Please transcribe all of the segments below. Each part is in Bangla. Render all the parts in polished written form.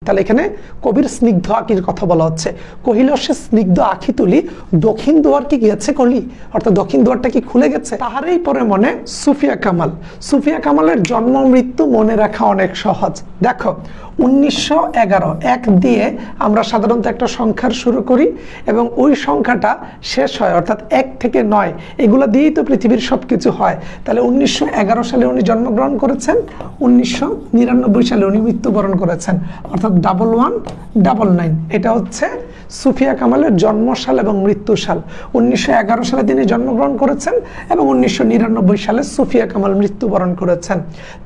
তাহলে এখানে কবির স্নিগ্ধ আঁখির কথা বলা হচ্ছে। কহিল সে স্নিগ্ধ আঁখি তুলি, দক্ষিণ দুয়ার কি গিয়েছে কলি, অর্থাৎ দক্ষিণ দুয়ারটা কি খুলে গেছে। তাহারই পরে মনে সুফিয়া কামাল। সুফিয়া কামালের জন্ম মৃত্যু মনে রাখা অনেক সহজ। দেখো 1911, 1 দিয়ে আমরা সাধারণত একটা সংখ্যার শুরু করি এবং ওই সংখ্যাটা শেষ হয়, অর্থাৎ 1 থেকে 9 এগুলো দিয়েই তো পৃথিবীর সবকিছু হয়। তাহলে 1911 সালে উনি জন্মগ্রহণ করেছেন, 1999 সালে উনি মৃত্যুবরণ করেছেন, অর্থাৎ 1199। এটা হচ্ছে সুফিয়া কামালের জন্মসাল এবং মৃত্যুসাল। 1911 সালে তিনি জন্মগ্রহণ করেছেন এবং 1999 সালে সুফিয়া কামাল মৃত্যুবরণ করেছেন।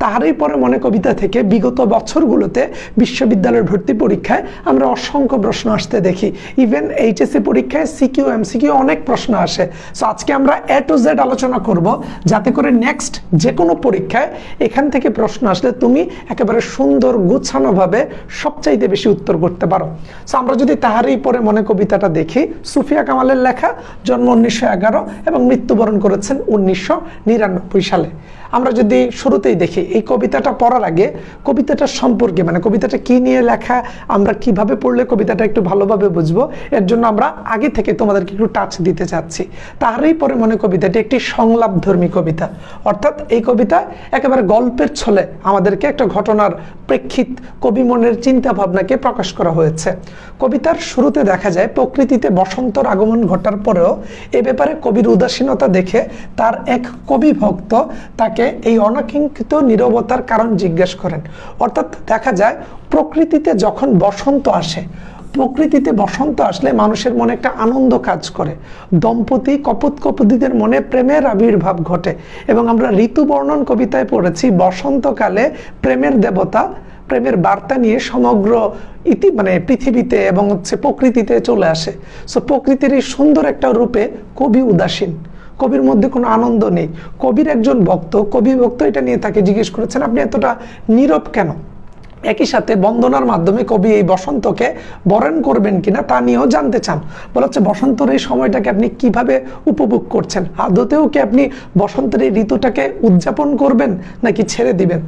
তাহারই পরে মনে কবিতা থেকে বিগত বছরগুলোতে বিশ্ববিদ্যালয়ের ভর্তি পরীক্ষায় আমরা অসংখ্য প্রশ্ন আসতে দেখি। ইভেন এইচএসসি পরীক্ষায় সিকিউ এমসিকিউ অনেক প্রশ্ন আসে। সো আজকে আমরা এ টু জেড আলোচনা করব, যাতে করে নেক্সট যে কোনো পরীক্ষায় এখান থেকে প্রশ্ন আসলে তুমি একেবারে সুন্দর গুছানোভাবে সবচাইতে বেশি উত্তর করতে পারো। সো আমরা যদি তাহারই পরে মনে কবিতাটা দেখি, সুফিয়া কামালের লেখা, জন্ম 1911 এবং মৃত্যুবরণ করেছেন 1999 সালে। আমরা যদি শুরুতেই দেখি এই কবিতাটা পড়ার আগে কবিতাটার সম্পর্কে, মানে কবিতাটা কি নিয়ে লেখা, আমরা কিভাবে পড়লে কবিতাটা একটু ভালোভাবে বুঝবো, এর জন্য আমরা আগে থেকে তোমাদেরকে একটু টাচ দিতে চাচ্ছি। তাহারই পরে মনে কবিতাটি একটি সংলাপধর্মী কবিতা, অর্থাৎ এই কবিতা একেবারে গল্পের ছলে আমাদেরকে একটা ঘটনার প্রেক্ষিত কবি মনের চিন্তা ভাবনাকে প্রকাশ করা হয়েছে। কবিতার শুরুতে দেখা যায় প্রকৃতিতে বসন্তর আগমন ঘটার পরেও এ ব্যাপারে কবির উদাসীনতা দেখে তার এক কবি ভক্ত তাকে এই অনাকাঙ্ক্ষিত নীরবতার কারণ জিজ্ঞেস করেন। অর্থাৎ দেখা যায় প্রকৃতিতে যখন বসন্ত আসে, প্রকৃতিতে বসন্ত আসলে মানুষের মনে একটা আনন্দ কাজ করে, দম্পতি কপোৎকপতিদের মনে প্রেমের আবির্ভাব ঘটে। এবং আমরা ঋতু বর্ণন কবিতায় পড়েছি বসন্তকালে প্রেমের দেবতা প্রেমের বার্তা নিয়ে সমগ্র পৃথিবীতে এবং প্রকৃতিতে চলে আসে। সো প্রকৃতির এই সুন্দর একটা রূপে কবি উদাসীন, কবির মধ্যে কোনো আনন্দ নেই। কবির একজন ভক্ত, কবি ভক্ত এটা নিয়ে তাকে জিজ্ঞেস করেছেন, আপনি এতটা নীরব কেন? একই সাথে বন্দনার মাধ্যমে কবি এই বসন্তকে বরণ করবেন কিনা তা নিয়েও জানতে চান। বলা হচ্ছে বসন্তের এই সময়টাকে আপনি কিভাবে উপভোগ করছেন, আদতেও কি আপনি বসন্তের এই ঋতুটাকে উদযাপন করবেন নাকি ছেড়ে দিবেন?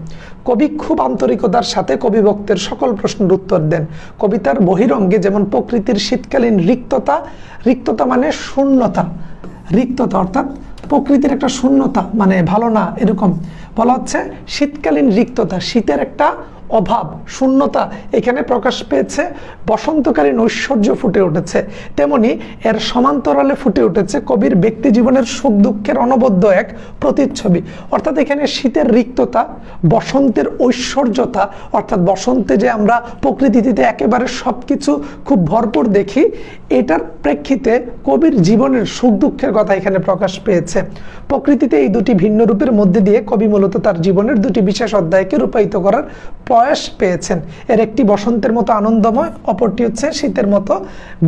কবি খুব আন্তরিকতার সাথে কবি ভক্তের সকল প্রশ্নের উত্তর দেন। কবিতার বহিরঙ্গে যেমন প্রকৃতির শীতকালীন রিক্ততা, রিক্ততা মানে শূন্যতা, রিক্ততা অর্থাৎ প্রকৃতির একটা শূন্যতা, মানে ভালো না এরকম। বলা হচ্ছে শীতকালীন রিক্ততা, শীতের একটা অভাব, শূন্যতা এখানে প্রকাশ পেয়েছে। বসন্তকালীন ঐশ্বর্য ফুটে উঠেছে, তেমনি এর সমান্তরালে ফুটে উঠেছে কবির ব্যক্তি জীবনের সুখ দুঃখের অনবদ্য এক প্রতিচ্ছবি। অর্থাৎ এখানে শীতের রিক্ততা, বসন্তের ঐশ্বর্যতা, অর্থাৎ বসন্তে যে আমরা প্রকৃতিতে একেবারে সবকিছু খুব ভরপুর দেখি, এটার প্রেক্ষিতে কবির জীবনের সুখ দুঃখের কথা এখানে প্রকাশ পেয়েছে। প্রকৃতিতে এই দুটি ভিন্ন রূপের মধ্যে দিয়ে কবি মূলত তার জীবনের দুটি বিশেষ অধ্যায়কে রূপায়িত করার প্রয়াস পেয়েছেন। এর একটি বসন্তের মতো আনন্দময়, অপরটি হচ্ছে শীতের মতো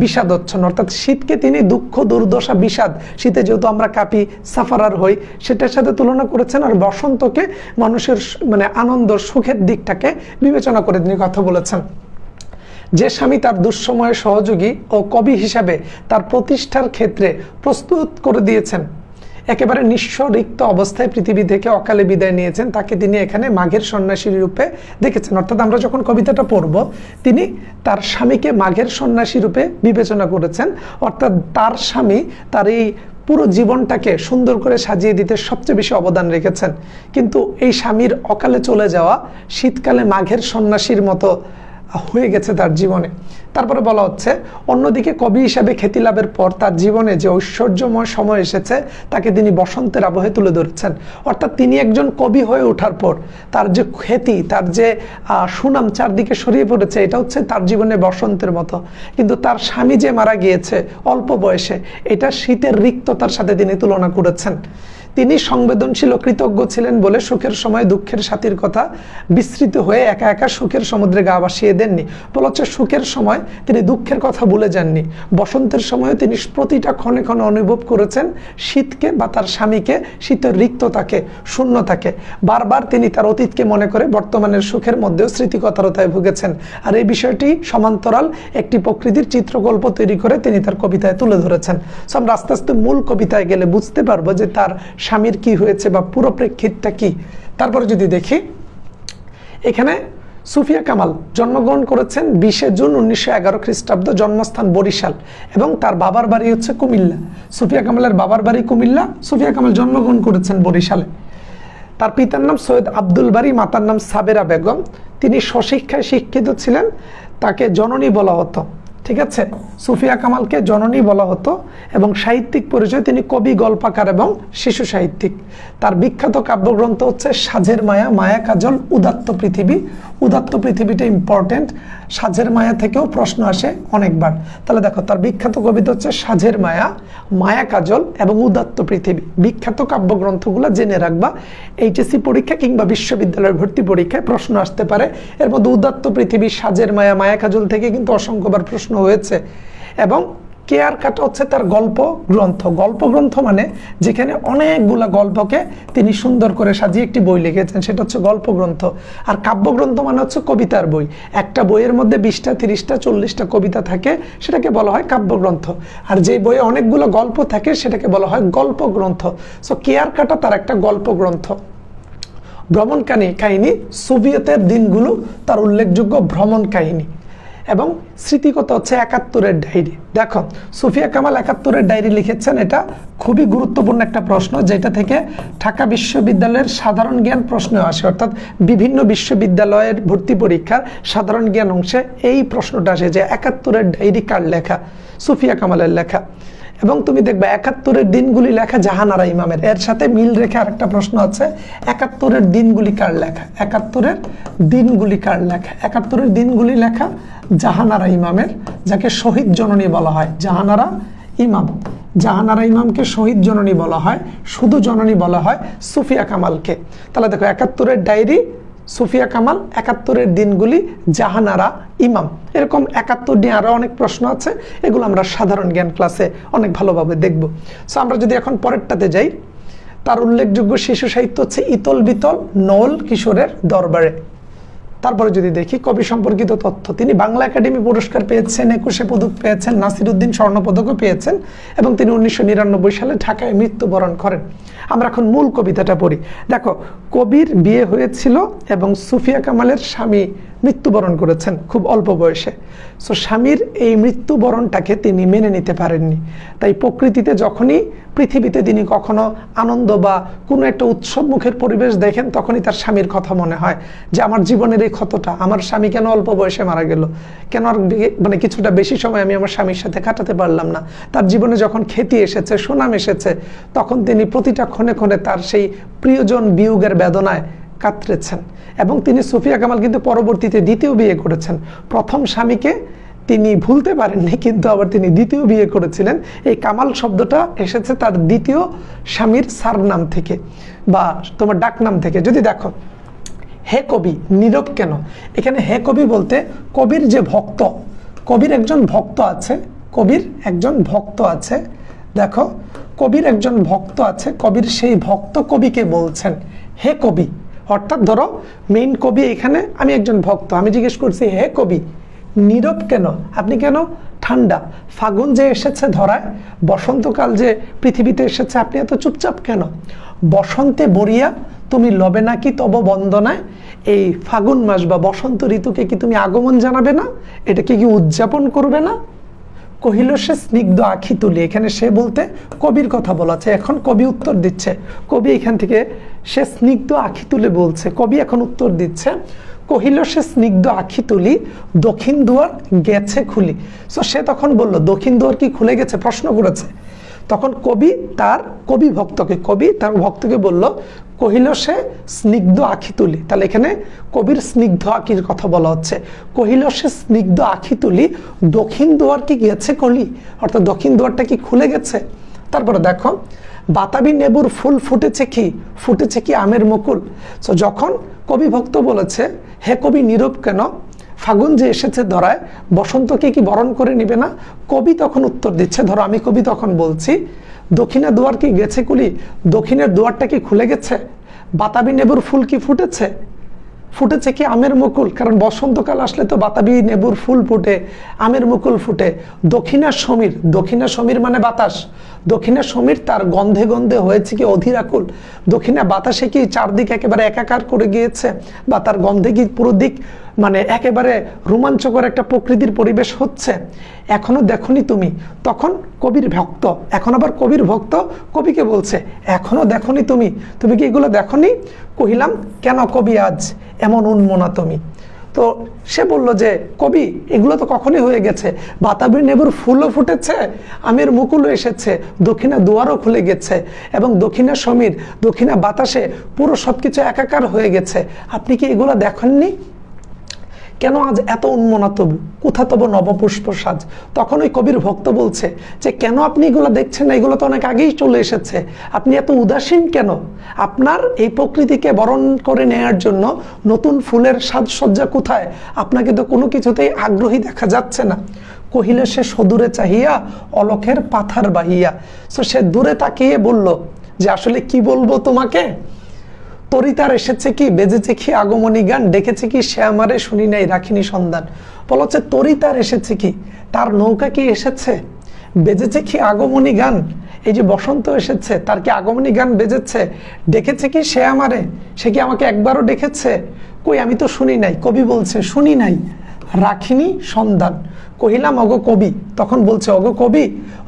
বিষাদচ্ছন্ন। অর্থাৎ শীতকে তিনি দুঃখ, দুর্দশা, বিষাদ, শীতে যেহেতু আমরা কাঁপি, সাফারার হই, সেটার সাথে তুলনা করেছেন। আর বসন্তকে মানুষের আনন্দ, সুখের দিকটাকে বিবেচনা করে তিনি কথা বলেছেন। যে স্বামী তার দুঃসময়ের সহযোগী ও কবি হিসাবে তার প্রতিষ্ঠার ক্ষেত্রে প্রস্তুত করে দিয়েছেন, একেবারে নিঃস্ব রিক্ত অবস্থায় পৃথিবী থেকে অকালে বিদায় নিয়েছেন, তাকে তিনি এখানে মাঘের সন্ন্যাসী রূপে দেখেছেন। অর্থাৎ আমরা যখন কবিতাটা পড়ব, তিনি তার স্বামীকে মাঘের সন্ন্যাসী রূপে বিবেচনা করেছেন। অর্থাৎ তার স্বামী তার এই পুরো জীবনটাকে সুন্দর করে সাজিয়ে দিতে সবচেয়ে বেশি অবদান রেখেছেন। কিন্তু এই স্বামীর অকালে চলে যাওয়া শীতকালে মাঘের সন্ন্যাসীর মতো হয়ে গেছে তার জীবনে। তারপরে বলা হচ্ছে অন্যদিকে কবি হিসাবে খ্যাতি লাভের পর তার জীবনে যে ঐশ্বর্যময় সময় এসেছে তাকে তিনি বসন্তের আবহে তুলে ধরেছেন। অর্থাৎ তিনি একজন কবি হয়ে ওঠার পর তার যে খ্যাতি, তার যে সুনাম চারদিকে ছড়িয়ে পড়েছে, এটা হচ্ছে তার জীবনে বসন্তের মতো। কিন্তু তার স্বামী যে মারা গিয়েছে অল্প বয়সে, এটা শীতের রিক্ততার সাথে তিনি তুলনা করেছেন। তিনি সংবেদনশীল ও কৃতজ্ঞ ছিলেন বলে সুখের সময় দুঃখের সাথীর কথা বিস্মৃত হয়ে একা একা সুখের সমুদ্রে গা ভাসিয়ে দেননি। বলা হচ্ছে সুখের সময় তিনি দুঃখের কথা ভুলে যাননি। বসন্তের সময় তিনি প্রতিটা ক্ষণে ক্ষণে অনুভব করেছেন শীতকে বা তার স্বামীকে, শীতের রিক্ততাকে, শূন্যতাকে। বারবার তিনি তার অতীতকে মনে করে বর্তমানের সুখের মধ্যেও স্মৃতিকতারতায় ভুগেছেন। আর এই বিষয়টি সমান্তরাল একটি প্রকৃতির চিত্রকল্প তৈরি করে তিনি তার কবিতায় তুলে ধরেছেন। সো আমরা আস্তে আস্তে মূল কবিতায় গেলে বুঝতে পারবো যে তার স্বামীর কি হয়েছে বা পুরো প্রেক্ষিতটা কি। তারপরে যদি দেখি, এখানে সুফিয়া কামাল জন্মগ্রহণ করেছেন 20 জুন 1911 খ্রিস্টাব্দ, জন্মস্থান বরিশাল এবং তার বাবার বাড়ি হচ্ছে কুমিল্লা। সুফিয়া কামালের বাবার বাড়ি কুমিল্লা, সুফিয়া কামাল জন্মগ্রহণ করেছেন বরিশালে। তার পিতার নাম সৈয়দ আব্দুল বারী, মাতার নাম সাবেরা বেগম। তিনি স্বশিক্ষায় শিক্ষিত ছিলেন, তাকে জননী বলা হতো। ঠিক আছে, সুফিয়া কামালকে জননী বলা হতো। এবং সাহিত্যিক পরিচয়, তিনি কবি, গল্পকার এবং শিশু সাহিত্যিক। তার বিখ্যাত কাব্যগ্রন্থ হচ্ছে সাঝের মায়া, মায়া কাজল, উদাত্ত পৃথিবী। উদাত্ত পৃথিবীটা ইম্পর্টেন্ট, সাঝের মায়া থেকেও প্রশ্ন আসে অনেকবার। তাহলে দেখো, তার বিখ্যাত কবিতা হচ্ছে সাঝের মায়া, মায়া কাজল এবং উদাত্ত পৃথিবী। বিখ্যাত কাব্যগ্রন্থগুলো জেনে রাখবা, এইচএসসি পরীক্ষা কিংবা বিশ্ববিদ্যালয়ের ভর্তি পরীক্ষায় প্রশ্ন আসতে পারে। এর মধ্যে উদাত্ত পৃথিবী, সাঝের মায়া, মায়া কাজল থেকে কিন্তু অসংখ্যবার প্রশ্ন হয়েছে। এবং কেয়ার কাটা হচ্ছে তার গল্প গ্রন্থ। গল্প গ্রন্থ মানে যেখানে অনেকগুলা গল্পকে তিনি সুন্দর করে সাজিয়ে একটি বই লিখেছেন, সেটা হচ্ছে গল্প গ্রন্থ। আর কাব্যগ্রন্থ মানে হচ্ছে কবিতার বই। একটা বইয়ের মধ্যে 20টা, 30টা, 40টা কবিতা থাকে, সেটাকে বলা হয় কাব্যগ্রন্থ। আর যে বইয়ে অনেকগুলো গল্প থাকে সেটাকে বলা হয় গল্প গ্রন্থ। সো কেয়ার কাটা তার একটা গল্প গ্রন্থ। ভ্রমণ কাহিনী, সোভিয়েতের দিনগুলো তার উল্লেখযোগ্য ভ্রমণ কাহিনী। এবং স্মৃতিকথা হচ্ছে 71-এর ডায়েরি। দেখো, সুফিয়া কামাল 71-এর ডায়েরি লিখেছেন। এটা খুবই গুরুত্বপূর্ণ একটা প্রশ্ন, যেটা থেকে ঢাকা বিশ্ববিদ্যালয়ের সাধারণ জ্ঞান প্রশ্ন আসে, অর্থাৎ বিভিন্ন বিশ্ববিদ্যালয়ের ভর্তি পরীক্ষার সাধারণ জ্ঞান অংশে এই প্রশ্নটা আসে যে 71-এর ডায়েরি কার লেখা? সুফিয়া কামালের লেখা। এবং তুমি দেখবে 71-এর দিনগুলি লেখা জাহানারা ইমামের। এর সাথে মিল রেখে আরেকটা প্রশ্ন আছে, 71-এর দিনগুলি কার লেখা? 71-এর দিনগুলি কার লেখা? 71-এর দিনগুলি লেখা জাহানারা ইমামের, যাকে শহীদ জননী বলা হয়। জাহানারা ইমাম, জাহানারা ইমামকে শহীদ জননী বলা হয়, শুধু জননী বলা হয় সুফিয়া কামালকে। তাহলে দেখো, 71-এর ডায়েরি সুফিয়া কামাল, 71-এর দিনগুলি জাহানারা ইমাম। এরকম 71 নিয়ে আরো অনেক প্রশ্ন আছে, এগুলো আমরা সাধারণ জ্ঞান ক্লাসে অনেক ভালোভাবে দেখব। সো আমরা যদি এখন পরেরটাতে যাই, তার উল্লেখযোগ্য শিশু সাহিত্য হচ্ছে ইতল বিতল, নওল কিশোরের দরবারে। তারপরে যদি দেখি কবি সম্পর্কিত তথ্য, তিনি বাংলা একাডেমি পুরস্কার পেয়েছেন, 21 পদক পেয়েছেন, নাসিরউদ্দিন স্বর্ণপদকও পেয়েছেন এবং তিনি 1999 সালে ঢাকায় মৃত্যুবরণ করেন। আমরা এখন মূল কবিতাটা পড়ি। দেখো, কবির বিয়ে হয়েছিল এবং সুফিয়া কামালের স্বামী মৃত্যুবরণ করেছেন খুব অল্প বয়সে। সো স্বামীর এই মৃত্যুবরণটাকে তিনি মেনে নিতে পারেননি। তাই প্রকৃতিতে যখনই, পৃথিবীতে তিনি কখনো আনন্দ বা কোনো একটা উৎসবমুখের পরিবেশ দেখেন, তখনই তার স্বামীর কথা মনে হয় যে আমার জীবনের এই ক্ষতটা, আমার স্বামী কেন অল্প বয়সে মারা গেল, কেন আর মানে কিছুটা বেশি সময় আমি আমার স্বামীর সাথে কাটাতে পারলাম না। তার জীবনে যখন খ্যাতি এসেছে, সুনাম এসেছে, তখন তিনি প্রতিটা ক্ষণে ক্ষণে তার সেই প্রিয়জন বিয়োগের বেদনায় কাতরেছেন। এবং তিনি, সুফিয়া কামাল কিন্তু পরবর্তীতে দ্বিতীয় বিয়ে করেছেন। প্রথম স্বামীকে তিনি ভুলতে পারেননি, কিন্তু আবার তিনি দ্বিতীয় বিয়ে করেছিলেন। এই কামাল শব্দটা এসেছে তার দ্বিতীয় স্বামীর সারনাম থেকে বা তোমার ডাকনাম থেকে। যদি দেখো, হে কবি, নীরব কেন? এখানে হে কবি বলতে কবির যে ভক্ত, কবির একজন ভক্ত আছে, কবির একজন ভক্ত আছে। দেখো, কবির একজন ভক্ত আছে, কবির সেই ভক্ত কবিকে বলছেন হে কবি। অর্থাৎ ধরো, মেইন কবি এখানে, আমি একজন ভক্ত, আমি জিজ্ঞেস করছি হে কবি, নীরব কেন? আপনি কেন ঠান্ডা? ফাগুন যে এসেছে ধরায়, বসন্তকাল যে পৃথিবীতে এসেছে, আপনি এত চুপচাপ কেন? বসন্তে বরিয়া তুমি লবে নাকি তব বন্দনায়? এই ফাগুন মাস বা বসন্ত ঋতুকে কি তুমি আগমন জানাবে না? এটাকে কি উদযাপন করবে না? কহিল সে স্নিগ্ধ আখি তুলি। এখানে সে বলতে কবির কথা বলা আছে। এখন কবি উত্তর দিচ্ছে। কবি এখান থেকে সে স্নিগ্ধ আখি তুলে বলছে, কবি এখন উত্তর দিচ্ছে, কহিল সে স্নিগ্ধ আখি তুলি, দক্ষিণ দুয়ার গেছে খুলি। সো সে তখন বলল দক্ষিণ দুয়ার কি খুলে গেছে, প্রশ্ন করেছে। তখন কবি তার ভক্তকে বলল, কহিল সে স্নিগ্ধ আখি তুলি। তাহলে এখানে কবির স্নিগ্ধ আখির কথা বলা হচ্ছে। কহিল সে স্নিগ্ধ আখি তুলি, দক্ষিণ দুয়ার কি গেছে কলি, অর্থাৎ দক্ষিণ দুয়ারটা কি খুলে গেছে। তারপরে দেখো, বাতাবি নেবুর ফুল ফুটেছে কি আমের মুকুল। সো যখন কবি ভক্ত বলেছে হে কবি নীরব কেন, ফাগুন যে এসেছে ধরায়, বসন্তকে কি বরণ করে নিবে না? কবি তখন উত্তর দিচ্ছে, ধরো আমি কবি তখন বলছি, দক্ষিণের দুয়ার কি গেছে কুলি, দক্ষিণের দুয়ারটা কি খুলে গেছে? বাতাবি নেবুর ফুল কি ফুটেছে কি আমের মুকুল, কারণ বসন্তকাল আসলে তো বাতাবি নেবুর ফুল ফুটে, আমের মুকুল ফুটে। দক্ষিণা সমীর মানে বাতাস, দক্ষিণা সমীর তার গন্ধে গন্ধে হয়েছে কি অধীরাকুল। দক্ষিণা বাতাসে কি চারদিক একেবারে একাকার করে গিয়েছে, বা তার গন্ধে কি পুরো দিক মানে একেবারে রোমাঞ্চকর একটা প্রকৃতির পরিবেশ হচ্ছে, এখনো দেখনি তুমি। তখন কবির ভক্ত, এখন আবার কবির ভক্ত কবিকে বলছে এখনো দেখনি তুমি, তুমি কি এগুলো দেখনি? কহিলাম কেন কবি আজ এমন উন্মনা তুমি? তো সে বলল যে কবি এগুলো তো কখনই হয়ে গেছে, বাতাবি লেবুর ফুলও ফুটেছে, আমের মুকুলও এসেছে, দক্ষিণা দুয়ারও খুলে গেছে, এবং দক্ষিণা সমীর দক্ষিণা বাতাসে পুরো সবকিছু একাকার হয়ে গেছে, আপনি কি এগুলো দেখেননি? কেন আজ এত উন্মনা তবু, কোথা তবু নবপুষ্প সাজ? তখন ওই কবির ভক্ত বলছে যে কেন আপনি এগুলো দেখছেন না, এগুলো তো অনেক আগেই চলে এসেছে, আপনি এত উদাসীন কেন? আপনার এই প্রকৃতিকে বরণ করে নেয়ার জন্য নতুন ফুলের সাজসজ্জা কোথায়? আপনাকে তো কোনো কিছুতেই আগ্রহী দেখা যাচ্ছে না। কহিলে সে সদূরে চাহিয়া অলখের পাথার বাহিয়া। সো সে দূরে তাকিয়ে বলল যে আসলে কি বলবো তোমাকে, তরিতার এসেছে কি, বেজেছে কি আগমনী গান, ডেকেছে কি সে আমারে, শুনি নাই রাখিনি সন্ধান। বলা হচ্ছে তরিতার এসেছে কি, তার নৌকা কি এসেছে, বেজেছে কি আগমনী গান, এই যে বসন্ত এসেছে তার কি আগমনী গান বেজেছে, ডেকেছে কি সে আমারে, সে কি আমাকে একবারও ডেকেছে? কই আমি তো শুনি নাই। কবি বলছে শুনি নাই, রাখিনি সন্ধান। কহিলাম অগো কবি, তখন বলছে অগো কবি,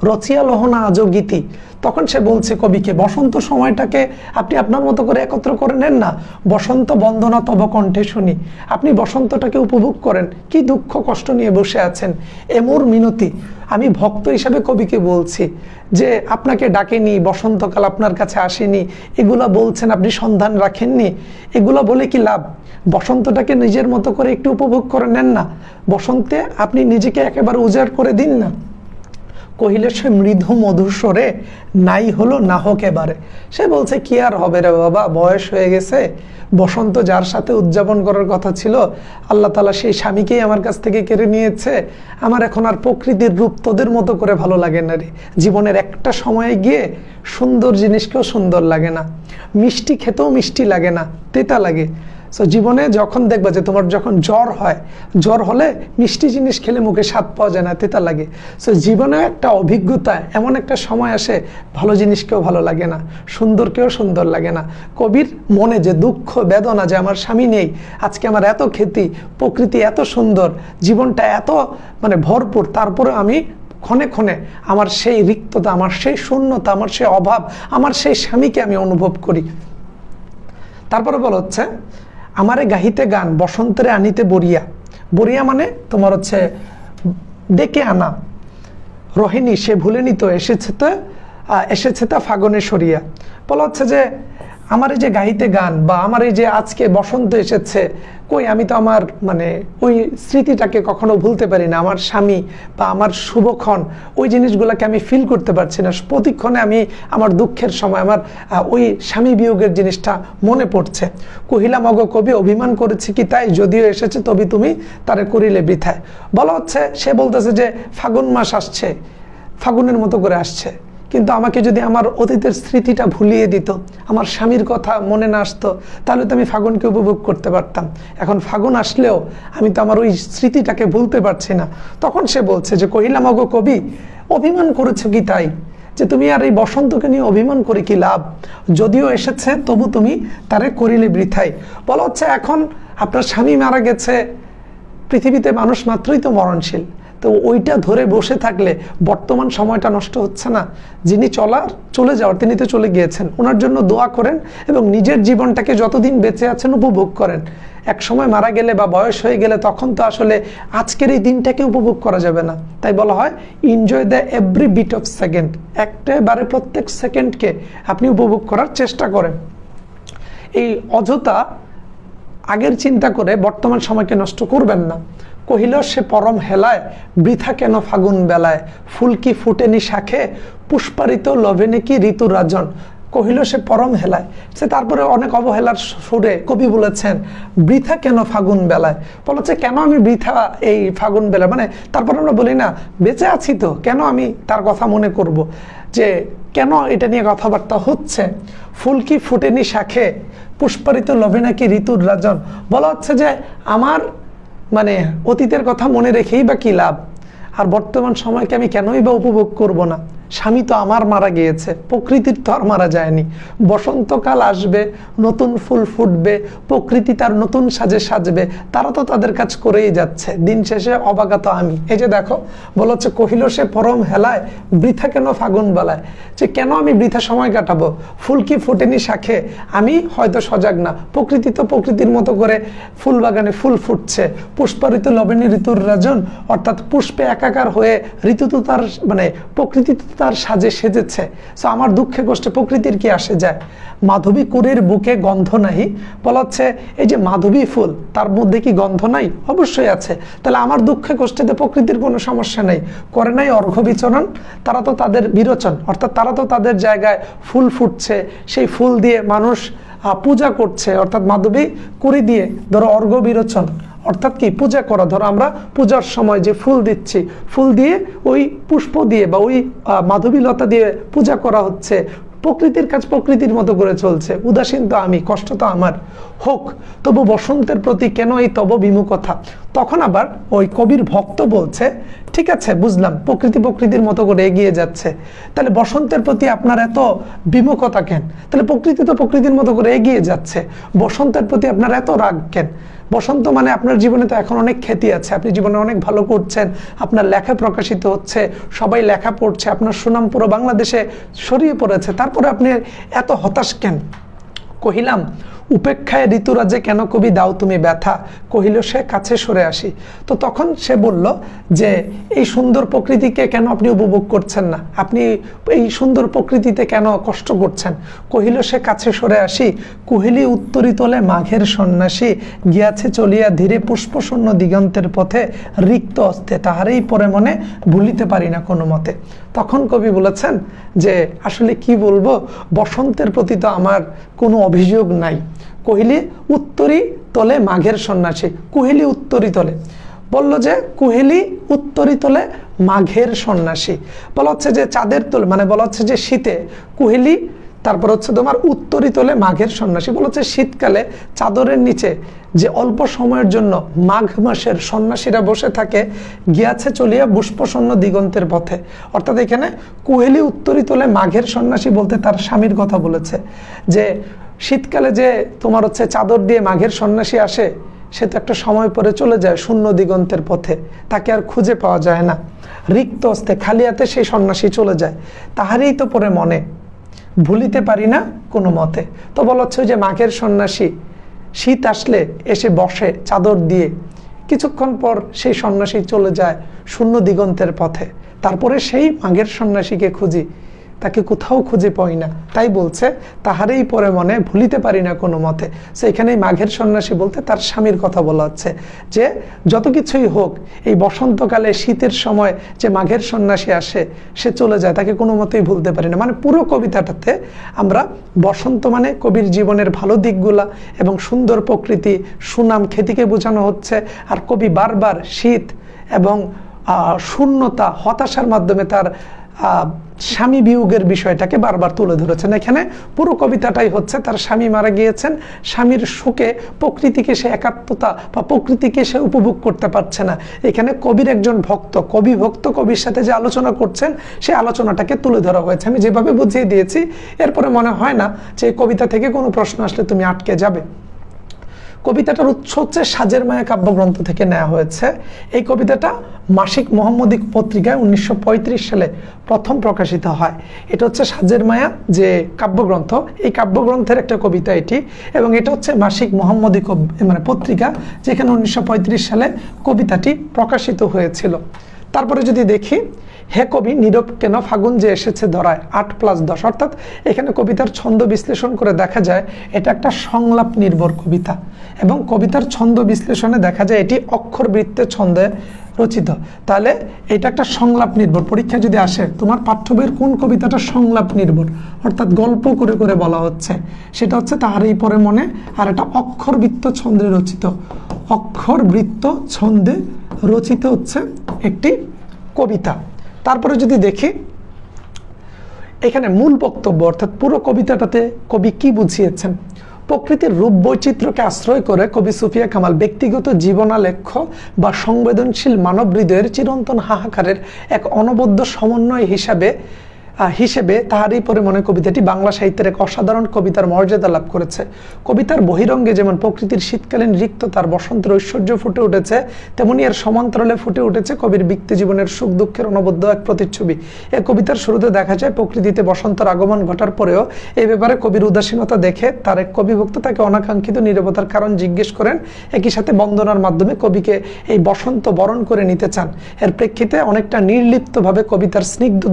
রচিয়া লহনা আজো গীতি। তখন সে বলছে কবিকে বসন্ত সময়টাকে আপনি আপনার মতো করে একত্র করে নেন না, বসন্ত বন্দনা তব কণ্ঠে শুনি, আপনি বসন্তটাকে উপভোগ করেন, কি দুঃখ কষ্ট নিয়ে বসে আছেন, এমোর মিনতি। আমি ভক্ত হিসাবে কবিকে বলছি যে আপনাকে ডাকেনি, বসন্তকাল আপনার কাছে আসেনি, এগুলা বলছেন, আপনি সন্ধান রাখেননি, এগুলা বলে কি লাভ? বসন্তটাকে নিজের মতো করে একটু উপভোগ করে নেন না, বসন্তে আপনি নিজেকে একেবারে উজাড় করে দিন না। কহিলে সে মৃদু মধুস্বরে, নাই হলো না হোক এবারে। সে বলছে কি আর হবে রে বাবা, বয়স হয়ে গেছে, বসন্ত যার সাথে উদযাপন করার কথা ছিল আল্লাহ তাআলা সেই স্বামীকেই আমার কাছ থেকে কেড়ে নিয়েছে, আমার এখন আর প্রকৃতির রূপ তোদের মতো করে ভালো লাগে না রে। জীবনের একটা সময়ে গিয়ে সুন্দর জিনিসকেও সুন্দর লাগে না, মিষ্টি খেতেও মিষ্টি লাগে না, তেতা লাগে। সো জীবনে যখন দেখবা যে তোমার যখন জ্বর হয়, জ্বর হলে মিষ্টি জিনিস খেলে মুখে স্বাদ পাওয়া যায় না, তেতা লাগে। সো জীবনে একটা অভিজ্ঞতা, এমন একটা সময় আসে ভালো জিনিসকেও ভালো লাগে না, সুন্দরকেও সুন্দর লাগে না। কবির মনে যে দুঃখ বেদনা যে আমার স্বামী নেই, আজকে আমার এত খ্যাতি, প্রকৃতি এত সুন্দর, জীবনটা এত মানে ভরপুর, তারপরে আমি ক্ষণে ক্ষণে আমার সেই রিক্ততা, আমার সেই শূন্যতা, আমার সেই অভাব, আমার সেই স্বামীকে আমি অনুভব করি। তারপরে বলা হচ্ছে আমারে গাহিতে গান বসন্তেরে আনিতে বরিয়া। বরিয়া মানে তোমার হচ্ছে ডেকে আনা, রহিনী সে ভুলেনি তো, এসেছে তা ফাগুনে সরিয়া। বলা হচ্ছে যে আমার এই যে গাহিতে গান, বা আমার এই যে আজকে বসন্ত এসেছে, কই আমি তো আমার মানে ওই স্মৃতিটাকে কখনো ভুলতে পারি না, আমার স্বামী বা আমার শুভক্ষণ, ওই জিনিসগুলোকে আমি ফিল করতে পারছি না, প্রতিক্ষণে আমি আমার দুঃখের সময় আমার ওই স্বামী বিয়োগের জিনিসটা মনে পড়ছে। কহিলাম অগো কবি, অভিমান করেছি কি তাই, যদিও এসেছে তবে তুমি তারে করিলে বৃথায়। বলা হচ্ছে সে বলতেছে যে ফাগুন মাস আসছে, ফাগুনের মতো করে আসছে, কিন্তু আমাকে যদি আমার অতীতের স্মৃতিটা ভুলিয়ে দিত, আমার স্বামীর কথা মনে না আসতো, তাহলে তো আমি ফাগুনকে উপভোগ করতে পারতাম। এখন ফাগুন আসলেও আমি তো আমার ওই স্মৃতিটাকে ভুলতে পারছি না। তখন সে বলছে যে কহিলাম অগো কবি, অভিমান করেছো কি তাই, যে তুমি আর এই বসন্তকে নিয়ে অভিমান করে কি লাভ, যদিও এসেছে তবু তুমি তারে করিলে বৃথাই। বলা হচ্ছে এখন আপনার স্বামী মারা গেছে, পৃথিবীতে মানুষ মাত্রই তো মরণশীল, তো ওইটা ধরে বসে থাকলে বর্তমান সময়টা নষ্ট হচ্ছে না? যিনি চলে যাওয়ার তিনি তো চলে গিয়েছেন, ওনার জন্য দোয়া করেন এবং নিজের জীবনটাকে যতদিন বেঁচে আছেন উপভোগ করেন। এক সময় মারা গেলে বা বয়স হয়ে গেলে তখন তো আসলে আজকের এই দিনটাকে উপভোগ করা যাবে না। তাই বলা হয় enjoy the every bit of second, একবারে প্রত্যেক সেকেন্ডকে আপনি উপভোগ করার চেষ্টা করেন। এই অযথা আগের চিন্তা করে বর্তমান সময়কে নষ্ট করবেন না। কহিল সে পরম হেলায়, বৃথা কেন ফাগুন বেলায়, ফুল কি ফুটেনি শাখে, পুষ্পারিত লভেনে কি ঋতু রাজন। কহিল সে পরম হেলায়, সে তারপরে অনেক অবহেলার সুরে কবি বলেছেন বৃথা কেন ফাগুন বেলায়। বলেছে কেন আমি বৃথা এই ফাগুন বেলায়, মানে তারপর আমরা বলি না বেঁচে আছি তো, কেন আমি তার কথা মনে করব, যে কেন এটা নিয়ে কথাবার্তা হচ্ছে। ফুল কি ফুটেনি শাখে, পুষ্পারিত লভে নাকি ঋতুর রাজন। বলা হচ্ছে যে আমার মানে অতীতের কথা মনে রেখেই বা কি লাভ, আর বর্তমান সময়কে আমি কেনই বা উপভোগ করব না। স্বামী তো আমার মারা গিয়েছে, প্রকৃতির তো আর মারা যায়নি। বসন্তকাল আসবে, নতুন ফুল ফুটবে, প্রকৃতি তার নতুন সাজে সাজবে, তারা তো তাদের কাজ করেই যাচ্ছে, দিন শেষে অবাগত আমি। এই যে দেখো বলা হচ্ছে, কহিল সে পরম হেলায় বৃথা কেন ফাগুন বেলায়, যে কেন আমি বৃথা সময় কাটাবো, ফুল কি ফোটেনি শাখে, আমি হয়তো সজাগ না, প্রকৃতি তো প্রকৃতির মতো করে ফুল বাগানে ফুল ফুটছে, পুষ্পাঋতু লবণী ঋতুর রাজন, অর্থাৎ পুষ্পে একাকার হয়ে ঋতু তো তার মানে প্রকৃতি তো তার সাজে সেজেছে। সো আমার দুঃখে কষ্টে প্রকৃতির কি আসে যায়। মাধবী কুড়ির বুকে গন্ধ নাহি, বলা হচ্ছে এই যে মাধবী ফুল তার মধ্যে কি গন্ধ নাই, অবশ্যই আছে। তাহলে আমার দুঃখে কষ্টেতে প্রকৃতির কোনো সমস্যা নেই, করে নাই অর্ঘ্য বিচরণ, তারা তো তাদের বিরোচন, অর্থাৎ তারা তো তাদের জায়গায় ফুল ফুটছে, সেই ফুল দিয়ে মানুষ পূজা করছে, অর্থাৎ মাধবী কুড়ি দিয়ে ধরো অর্ঘ্য বিরোচন, অর্থাৎ কি পূজা করা। ধরো আমরা পূজার সময় যে ফুল দিচ্ছি, ফুল দিয়ে ওই পুষ্প দিয়ে বা ওই মাধবী লতা দিয়ে পূজা করা হচ্ছে, প্রকৃতির কাজ প্রকৃতির মতো করে চলছে, উদাসীন তো আমি, কষ্ট তো আমার, হোক তবু বসন্তের প্রতি কেন এই তব বিমুখতা। তখন আবার ওই কবির ভক্ত বলছে, ঠিক আছে বুঝলাম প্রকৃতি প্রকৃতির মতো করে এগিয়ে যাচ্ছে, তাহলে বসন্তের প্রতি আপনার এত বিমুখতা কেন, তাহলে প্রকৃতি তো প্রকৃতির মতো করে এগিয়ে যাচ্ছে, বসন্তের প্রতি আপনার এত রাগ কেন। বসন্ত মানে আপনার জীবনে তো এখন অনেক খ্যাতি আছে, আপনি জীবনে অনেক ভালো করছেন, আপনার লেখা প্রকাশিত হচ্ছে, সবাই লেখা পড়ছে, আপনার সুনাম পুরো বাংলাদেশে ছড়িয়ে পড়েছে, তারপরে আপনি এত হতাশ কেন। কহিলাম উপেক্ষায় ঋতুরাজে কেন কবি দাও তুমি ব্যথা, কহিল সে কাছে সরে আসি। তো তখন সে বলল যে এই সুন্দর প্রকৃতিকে কেন আপনি উপভোগ করছেন না, আপনি এই সুন্দর প্রকৃতিতে কেন কষ্ট করছেন। কহিল সে কাছে সরে আসি, কুহেলি উত্তরি তোলে মাঘের সন্ন্যাসী, গিয়াছে চলিয়া ধীরে পুষ্পশূন্য দিগন্তের পথে, রিক্ত অস্তে তাহারেই পরে মনে ভুলিতে পারি না কোনো মতে। তখন কবি বলেছেন যে আসলে কি বলবো, বসন্তের প্রতি তো আমার কোনো অভিযোগ নাই। কহিলি উত্তরি তোলে মাঘের সন্ন্যাসী, কুহেলি উত্তরি তোলে, বলল যে কুহেলি উত্তরি তোলে মাঘের সন্ন্যাসী, বলা হচ্ছে যে চাঁদের তোলে, মানে বলা হচ্ছে যে শীতে কুহেলি, তারপর হচ্ছে তোমার উত্তরি তোলে মাঘের সন্ন্যাসী, বলা হচ্ছে শীতকালে চাদরের নিচে যে অল্প সময়ের জন্য মাঘ মাসের সন্ন্যাসীরা বসে থাকে, গিয়াছে চলিয়া পুষ্পশূন্য দিগন্তের পথে। অর্থাৎ এখানে কুহেলি উত্তরি তোলে মাঘের সন্ন্যাসী বলতে তার স্বামীর কথা বলেছে, যে শীতকালে যে তোমার হচ্ছে চাদর দিয়ে মাঘের সন্ন্যাসী আসে, সে তো একটা সময় পরে চলে যায় শূন্য দিগন্তের পথে, তাকে আর খুঁজে পাওয়া যায় না, রিক্ত হস্তে খালি হাতে সেই সন্ন্যাসী চলে যায়, তাহারই তো পরে মনে ভুলিতে পারি না কোনো মতে। তো বলা হচ্ছে যে মাঘের সন্ন্যাসী শীত আসলে এসে বসে চাদর দিয়ে, কিছুক্ষণ পর সেই সন্ন্যাসী চলে যায় শূন্য দিগন্তের পথে, তারপরে সেই মাঘের সন্ন্যাসীকে খুঁজি, তাকে কোথাও খুঁজে পাই না, তাই বলছে তাহারেই পরে মনে ভুলিতে পারি না কোনো মতে। সো এখানে মাঘের সন্ন্যাসী বলতে তার স্বামীর কথা বলা হচ্ছে, যে যত কিছুই হোক এই বসন্তকালে শীতের সময় যে মাঘের সন্ন্যাসী আসে, সে চলে যায়, তাকে কোনো মতেই ভুলতে পারি না। মানে পুরো কবিতাটাতে আমরা বসন্ত মানে কবির জীবনের ভালো দিকগুলা এবং সুন্দর প্রকৃতি, সুনাম, খ্যাতিকে বোঝানো হচ্ছে, আর কবি বারবার শীত এবং শূন্যতা, হতাশার মাধ্যমে তার স্বামী বিয়োগের বিষয়টাকে বারবার তুলে ধরেছেন। এখানে পুরো কবিতাটাই হচ্ছে তার স্বামী মারা গিয়েছেন, স্বামীর শোকে প্রকৃতিকে সে একাত্মতা বা প্রকৃতিকে সে উপভোগ করতে পারছে না। এখানে কবির একজন ভক্ত, কবি ভক্ত কবির সাথে যে আলোচনা করছেন, সেই আলোচনাটাকে তুলে ধরা হয়েছে। আমি যেভাবে বুঝিয়ে দিয়েছি, এরপরে মনে হয় না যে এই কবিতা থেকে কোনো প্রশ্ন আসলে তুমি আটকে যাবে। কবিতাটার উৎস হচ্ছে সাজের মায়া কাব্যগ্রন্থ থেকে নেওয়া হয়েছে। এই কবিতাটা মাসিক মোহাম্মদী পত্রিকায় 1935 সালে প্রথম প্রকাশিত হয়। এটা হচ্ছে সাজের মায়া যে কাব্যগ্রন্থ, এই কাব্যগ্রন্থের একটা কবিতা এটি, এবং এটা হচ্ছে মাসিক মোহাম্মদী মানে পত্রিকা, যেখানে 1935 সালে কবিতাটি প্রকাশিত হয়েছিল। তারপরে যদি দেখি, হে কবি নীরব কেন ফাগুন যে এসেছে ধরায় 8+10, অর্থাৎ এখানে কবিতার ছন্দ বিশ্লেষণ করে দেখা যায় এটা একটা সংলাপ নির্ভর কবিতা, এবং কবিতার ছন্দ বিশ্লেষণে দেখা যায় এটি অক্ষর বৃত্তের ছন্দে রচিত। তাহলে এটা একটা সংলাপ নির্ভর। পরীক্ষা যদি আসে তোমার পাঠ্য বইয়ের কোন কবিতাটা সংলাপ নির্ভর, অর্থাৎ গল্প করে করে বলা হচ্ছে, সেটা হচ্ছে তাহারই পরে মনে, আর এটা অক্ষর বৃত্ত ছন্দে রচিত, অক্ষর বৃত্ত ছন্দে রচিত হচ্ছে একটি কবিতা। তারপরে যদি দেখি এখানে মূল বক্তব্য, অর্থাৎ পুরো কবিতাটাতে কবি কি বুঝিয়েছেন। প্রকৃতির রূপ বৈচিত্র্যকে আশ্রয় করে কবি সুফিয়া কামাল ব্যক্তিগত জীবনালেখ্য বা সংবেদনশীল মানব হৃদয়ের চিরন্তন হাহাকারের এক অনবদ্য সমন্বয় হিসাবে হিসেবে তাহারই পরে মনে কবিতাটি বাংলা সাহিত্যের এক অসাধারণ কবিতার মর্যাদা লাভ করেছে। কবিতার বহিরঙ্গে যেমন প্রকৃতির শীতকালীন রিক্ততার বসন্তের ঐশ্বর্য ফুটে উঠেছে, তেমনি এর সমান্তরালে ফুটে উঠেছে কবির ব্যক্তি জীবনের সুখ দুঃখের অনবদ্য এক প্রতিচ্ছবি। এই কবিতার শুরুতে দেখা যায় প্রকৃতিতে বসন্তের আগমন ঘটার পরেও এই ব্যাপারে কবির উদাসীনতা দেখে তার এক কবিভক্ত তাকে অনাকাঙ্ক্ষিত নীরবতার কারণ জিজ্ঞেস করেন। একই সাথে বন্দনার মাধ্যমে কবিকে এই বসন্ত বরণ করে নিতে চান। এর প্রেক্ষিতে অনেকটা নির্লিপ্তভাবে কবিতার স্নিগ্ধ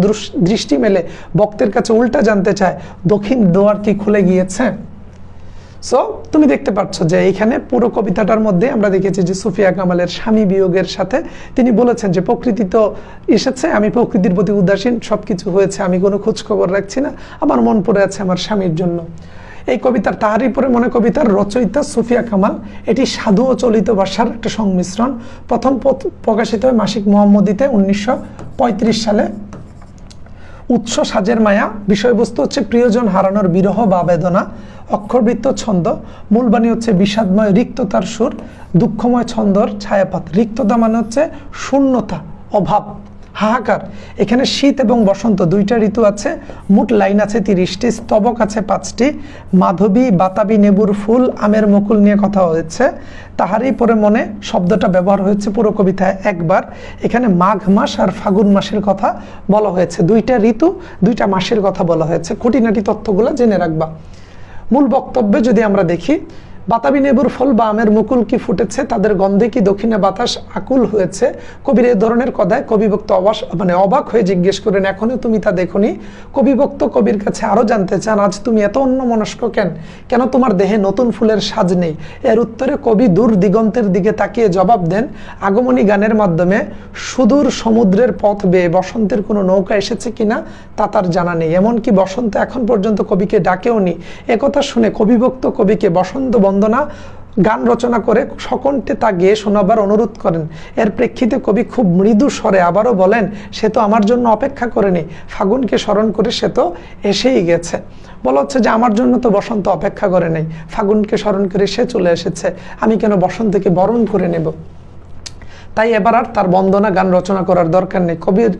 দৃষ্টি মেলে ভক্তের কাছে উল্টা জানতে চায়, দক্ষিণ দুয়ার কি খুলে গিয়েছে? সো তুমি দেখতে পাচ্ছ যে এখানে পুরো কবিতাটার মধ্যে আমরা দেখেছি যে সুফিয়া কামালের স্বামী বিয়োগের সাথে তিনি বলেছেন যে প্রকৃতি তো এসেছে, আমি প্রকৃতির প্রতি উদাসীন, সবকিছু হয়েছে, আমি কোনো খোঁজ খবর রাখছি না, আমার মন পড়ে আছে আমার স্বামীর জন্য। এই কবিতার তাহারই পরে মনে কবিতার রচয়িতা সুফিয়া কামাল। এটি সাধু ও চলিত ভাষার একটা সংমিশ্রণ। প্রথম প্রকাশিত হয় মাসিক মোহাম্মদীতে 1935 সালে। উৎস সাজের মায়া, বিষয়বস্তু হচ্ছে প্রিয়জন হারানোর বিরহ বা বেদনা, অক্ষরবৃত্ত ছন্দ, মূলবাণী হচ্ছে বিষাদময় রিক্ততার সুর, দুঃখময় ছন্দর ছায়াপাত। রিক্ততা মানে হচ্ছে শূন্যতা, অভাব, হাহাকার। এখানে শীত এবং বসন্ত দুইটা ঋতু আছে। মোট লাইন আছে 30টি, স্তবক আছে 5টি। মাধবী, বাতাবি, নেবুর ফুল, আমের মুকুল নিয়ে কথা হয়েছে। তাহারই পরে মনে শব্দটা ব্যবহার হয়েছে পুরো কবিতায় একবার। এখানে মাঘ মাস আর ফাগুন মাসের কথা বলা হয়েছে। দুইটা ঋতু, দুইটা মাসের কথা বলা হয়েছে। খুঁটিনাটি তথ্যগুলো জেনে রাখবা। মূল বক্তব্যে যদি আমরা দেখি, বাতাবি নেবুর ফল বা আমের মুকুল কি ফুটেছে, তাদের গন্ধে কি দক্ষিণে বাতাস আকুল হয়েছে? কবির এই ধরনের কথায় কবিভক্ত অবাক হয়ে জিজ্ঞেস করেন, এখনো তুমি তা দেখোনি? কবিভক্ত কবির কাছে আরো জানতে চান, আজ তুমি এত অন্যমনস্ক কেন? কেন তোমার দেহে নতুন ফুলের সাজ নেই? এর উত্তরে কবি দূর দিগন্তের দিকে তাকিয়ে জবাব দেন, আগমনী গানের মাধ্যমে সুদূর সমুদ্রের পথ বেয়ে বসন্তের কোনো নৌকা এসেছে কিনা তা তার জানা নেই, এমনকি বসন্ত এখন পর্যন্ত কবিকে ডাকেও নি। একথা শুনে কবিভক্ত কবিকে বসন্ত বন্দনা গান রচনা করে সকণ্ঠে তা গেয়ে শোনাবার অনুরোধ করেন। এর প্রেক্ষিতে কবি খুব মৃদু স্বরে আবারও বলেন, সে তো আমার জন্য অপেক্ষা করেনি, ফাগুনকে স্মরণ করে সে তো এসেই গেছে। বলা হচ্ছে যে আমার জন্য তো বসন্ত অপেক্ষা করে নেই, ফাগুনকে স্মরণ করে সে চলে এসেছে, আমি কেন বসন্তকে বরণ করে নেব? তাই এবার আর তার বন্দনা গান রচনা করার দরকার নেই। কবির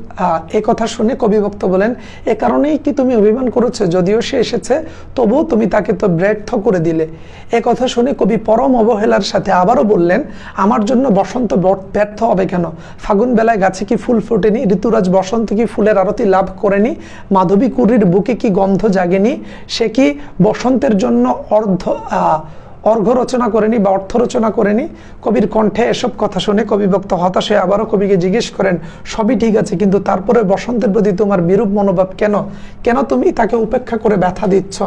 এ কথা শুনে কবিভক্ত বলেন, এ কারণেই কি তুমি অভিমান করেছো? যদিও সে এসেছে তবুও তুমি তাকে তো ব্যর্থ করে দিলে। এ কথা শুনে কবি পরম অবহেলার সাথে আবারও বললেন, আমার জন্য বসন্ত ব্যর্থ হবে কেন? ফাগুন বেলায় গাছে কি ফুল ফোটেনি? ঋতুরাজ বসন্ত কি ফুলের আরতি লাভ করেনি? মাধবী কুড়ির বুকে কি গন্ধ জাগেনি? সে কি বসন্তের জন্য অর্ঘ্য রচনা করেনি বা অর্থ রচনা করেনি? কবির কণ্ঠে এসব কথা শুনে কবিভক্ত হতাশ হয়ে আবারও কবিকে জিজ্ঞেস করেন, সবই ঠিক আছে, কিন্তু তারপরে বসন্তের প্রতি তোমার বিরূপ মনোভাব কেন? কেন তুমি তাকে উপেক্ষা করে ব্যথা দিচ্ছ?